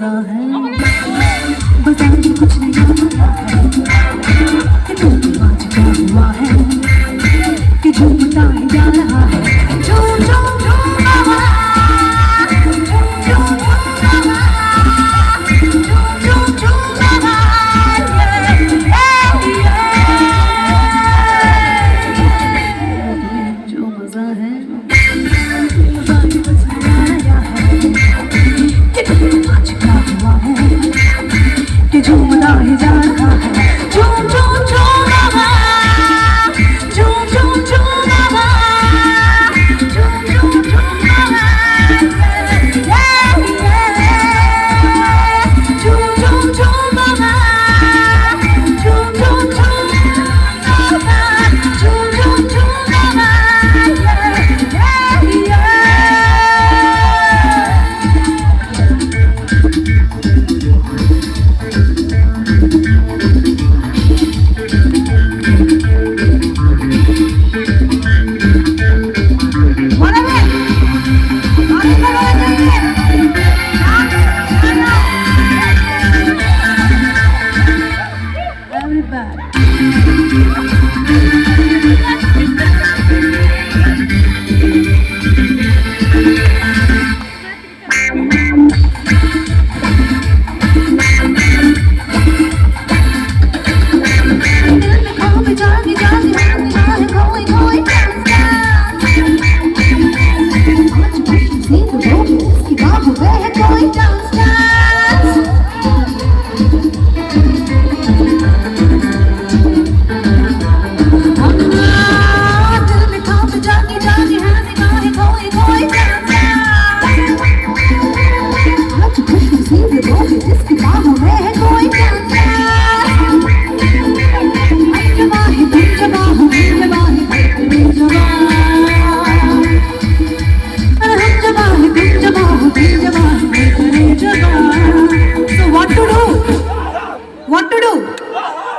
मजा है बाजार में कुछ नहीं आता है कि तुम आज क्या हुआ है कि झूमता ही जा रहा है झूम झूम झूम बाबा झूम झूम झूम बाबा झूम झूम झूम बाबा जो मजा है आज क्या हुआ है कि झूमना ही जा रहा है झूम झूम झूम बाबा झूम झूम झूम बाबा झूम झूम झूम बाबा झूम झूम झूम बाबा झूम झूम झूम बाबा झूम झूम झूम बाबा What to do?